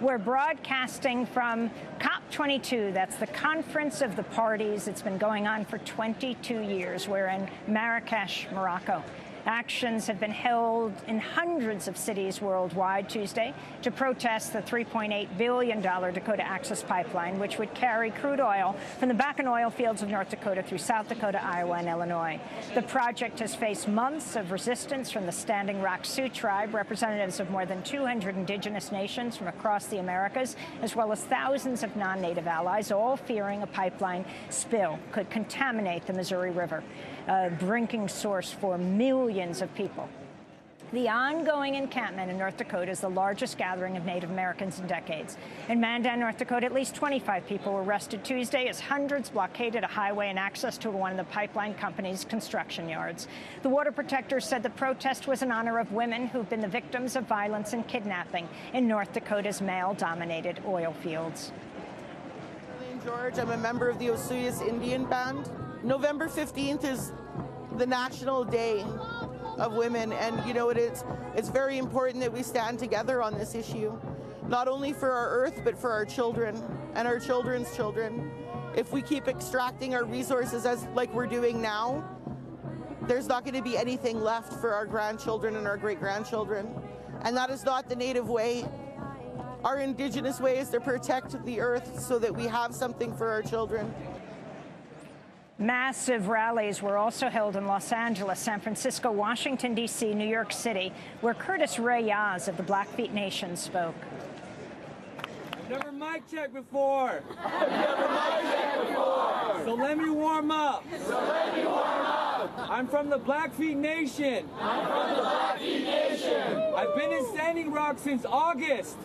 We're broadcasting from COP22. That's the Conference of the Parties. It's been going on for 22 years. We're in Marrakesh, Morocco. Actions have been held in hundreds of cities worldwide Tuesday to protest the $3.8 billion Dakota Access Pipeline, which would carry crude oil from the Bakken oil fields of North Dakota through South Dakota, Iowa, and Illinois. The project has faced months of resistance from the Standing Rock Sioux tribe, representatives of more than 200 indigenous nations from across the Americas, as well as thousands of non-native allies, all fearing a pipeline spill could contaminate the Missouri River, a drinking source for millions of people. The ongoing encampment in North Dakota is the largest gathering of Native Americans in decades. In Mandan, North Dakota, at least 25 people were arrested Tuesday as hundreds blockaded a highway and access to one of the pipeline company's construction yards. The water protectors said the protest was in honor of women who've been the victims of violence and kidnapping in North Dakota's male-dominated oil fields. George, I'm a member of the Osuyas Indian Band. November 15th is the National Day of Women, and you know it's very important that we stand together on this issue, not only for our earth but for our children and our children's children. If we keep extracting our resources like we're doing now, there's not going to be anything left for our grandchildren and our great-grandchildren, and that is not the Native way. Our Indigenous way is to protect the earth so that we have something for our children. Massive rallies were also held in Los Angeles, San Francisco, Washington, D.C., New York City, where Curtis Ray Yaz of the Blackfeet Nation spoke. Never mic check before. I've never mic checked before. So let me warm up. I'm from the Blackfeet Nation. I've been in Standing Rock since August.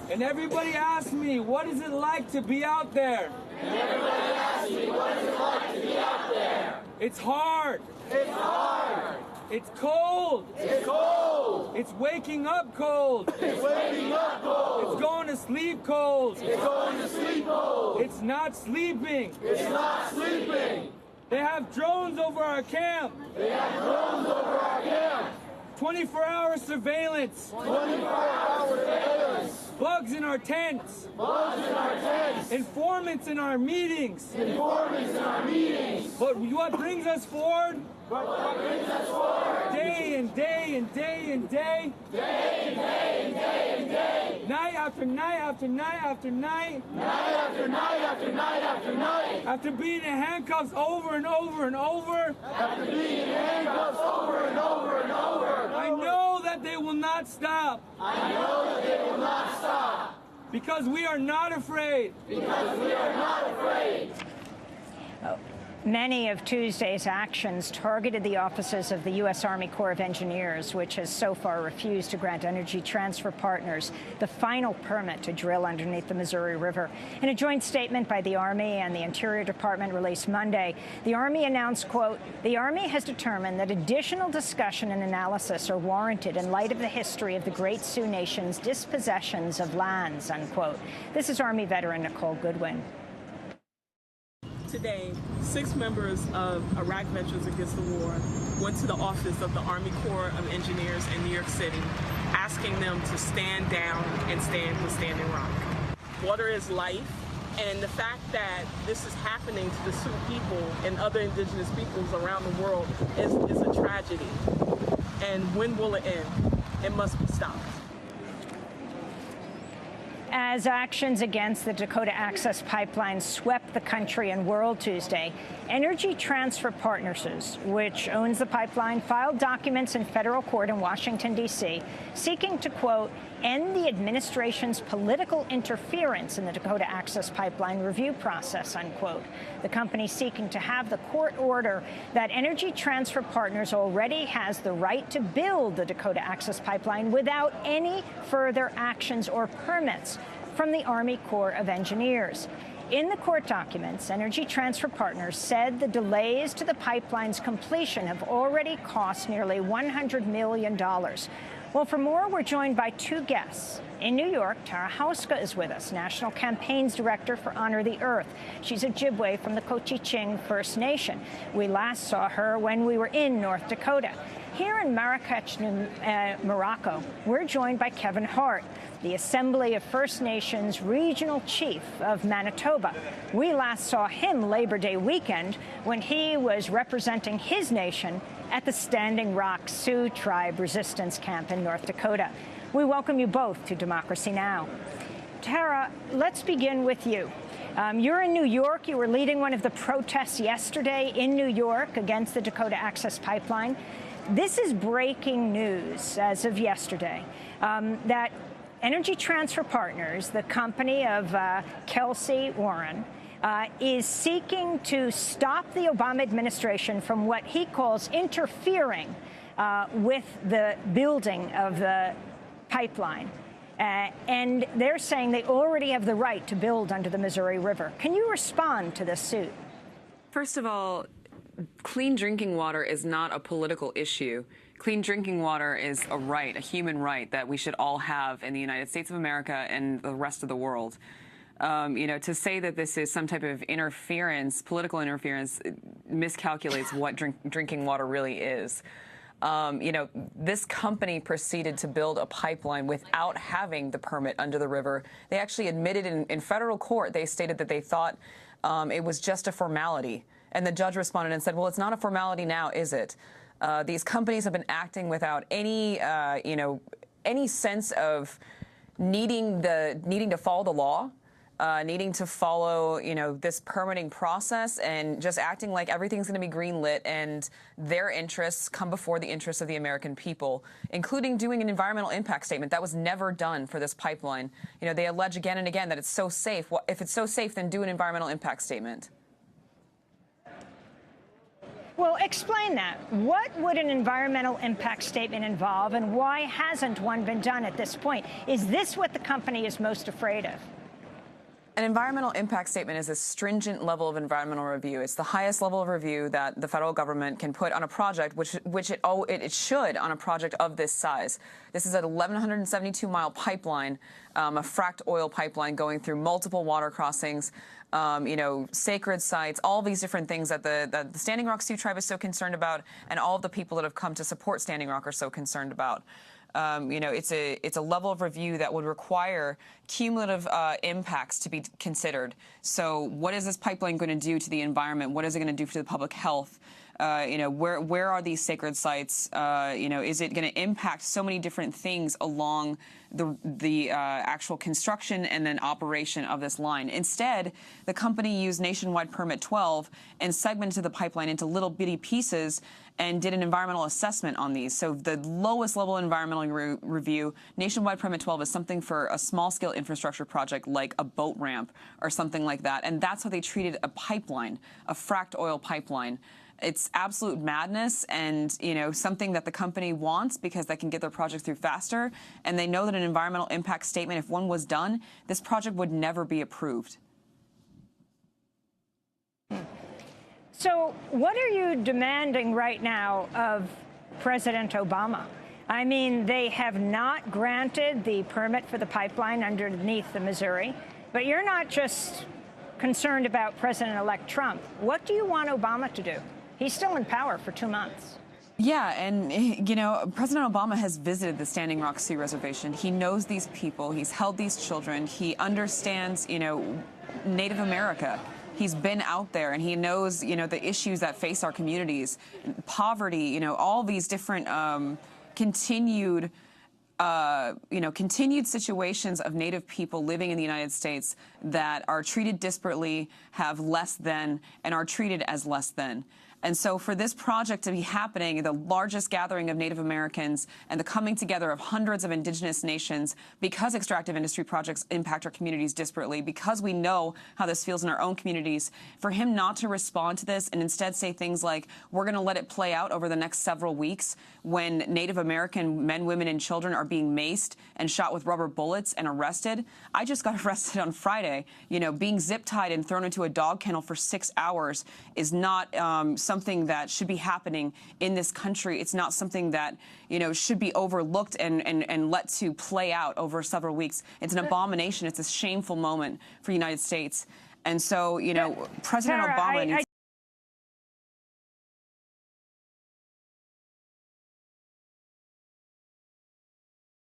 And everybody asks me, what is it like to be out there? It's hard. It's cold. It's waking up cold. It's going to sleep cold. It's not sleeping. They have drones over our camp. 24-hour surveillance. Bugs in our tents. Informants in our meetings. But what brings us forward? Day and day and day and day. Night after night after night after night. After being in handcuffs over and over and over. I know that they will not stop. Because we are not afraid. Many of Tuesday's actions targeted the offices of the U.S. Army Corps of Engineers, which has so far refused to grant Energy Transfer Partners the final permit to drill underneath the Missouri River. In a joint statement by the Army and the Interior Department released Monday, the Army announced, quote, "The Army has determined that additional discussion and analysis are warranted in light of the history of the Great Sioux Nation's dispossessions of lands," unquote. This is Army veteran Nicole Goodwin. Today, 6 members of Iraq Veterans Against the War went to the office of the Army Corps of Engineers in New York City, asking them to stand down and stand with Standing Rock. Water is life, and the fact that this is happening to the Sioux people and other indigenous peoples around the world is a tragedy. And when will it end? It must be stopped. As actions against the Dakota Access Pipeline swept the country and world Tuesday, Energy Transfer Partners, which owns the pipeline, filed documents in federal court in Washington, D.C., seeking to, quote, "end the administration's political interference in the Dakota Access Pipeline review process," unquote. The company seeking to have the court order that Energy Transfer Partners already has the right to build the Dakota Access Pipeline without any further actions or permits from the Army Corps of Engineers. In the court documents, Energy Transfer Partners said the delays to the pipeline's completion have already cost nearly $100 million. Well, for more, we're joined by 2 guests. In New York, Tara Hauska is with us, National Campaigns Director for Honor the Earth. She's Ojibwe from the Cochiching First Nation. We last saw her when we were in North Dakota. Here in Marrakech, Morocco, we're joined by Kevin Hart, the Assembly of First Nations Regional Chief of Manitoba. We last saw him Labor Day weekend when he was representing his nation at the Standing Rock Sioux Tribe Resistance Camp in North Dakota. We welcome you both to Democracy Now! Tara, let's begin with you. You're in New York. You were leading one of the protests yesterday in New York against the Dakota Access Pipeline. This is breaking news as of yesterday, that Energy Transfer Partners, the company of Kelsey Warren, is seeking to stop the Obama administration from what he calls interfering with the building of the pipeline. And they're saying they already have the right to build under the Missouri River. Can you respond to this suit? First of all, clean drinking water is not a political issue. Clean drinking water is a right, a human right that we should all have in the United States of America and the rest of the world. To say that this is some type of interference, political interference, miscalculates what drinking water really is. This company proceeded to build a pipeline without having the permit under the river. They actually admitted in federal court, they stated that they thought it was just a formality. And the judge responded and said, well, it's not a formality now, is it? These companies have been acting without any sense of needing to follow the law, needing to follow, this permitting process, and just acting like everything's going to be greenlit and their interests come before the interests of the American people, including doing an environmental impact statement. That was never done for this pipeline. They allege again and again that it's so safe. Well, if it's so safe, then do an environmental impact statement. Well, explain that. What would an environmental impact statement involve, and why hasn't one been done at this point? Is this what the company is most afraid of? An environmental impact statement is a stringent level of environmental review. It's the highest level of review that the federal government can put on a project, which it should on a project of this size. This is an 1,172-mile pipeline, a fracked oil pipeline going through multiple water crossings, sacred sites, all these different things that the Standing Rock Sioux Tribe is so concerned about, and all of the people that have come to support Standing Rock are so concerned about. It's a level of review that would require cumulative impacts to be considered. So what is this pipeline going to do to the environment? What is it going to do to the public health? Where are these sacred sites? Is it going to impact so many different things along the actual construction and then operation of this line? Instead, the company used Nationwide Permit 12 and segmented the pipeline into little bitty pieces and did an environmental assessment on these. So the lowest level environmental review, Nationwide Permit 12, is something for a small-scale infrastructure project like a boat ramp or something like that. And that's how they treated a pipeline, a fracked oil pipeline. It's absolute madness and, something that the company wants because they can get their project through faster. And they know that an environmental impact statement, if one was done, this project would never be approved. So what are you demanding right now of President Obama? I mean, they have not granted the permit for the pipeline underneath the Missouri, but you're not just concerned about President-elect Trump. What do you want Obama to do? He's still in power for 2 months. Yeah, and, President Obama has visited the Standing Rock Sioux Reservation. He knows these people. He's held these children. He understands, Native America. He's been out there, and he knows, the issues that face our communities, poverty, all these different continued situations of Native people living in the United States that are treated disparately, have less than, and are treated as less than. And so for this project to be happening, the largest gathering of Native Americans and the coming together of hundreds of indigenous nations, because extractive industry projects impact our communities disparately, because we know how this feels in our own communities, for him not to respond to this and instead say things like, we're going to let it play out over the next several weeks when Native American men, women, and children are being maced and shot with rubber bullets and arrested. I just got arrested on Friday. Being zip-tied and thrown into a dog kennel for 6 hours is not something that should be happening in this country. It's not something that, should be overlooked and let to play out over several weeks. It's an abomination. It's a shameful moment for the United States. And so, President Obama needs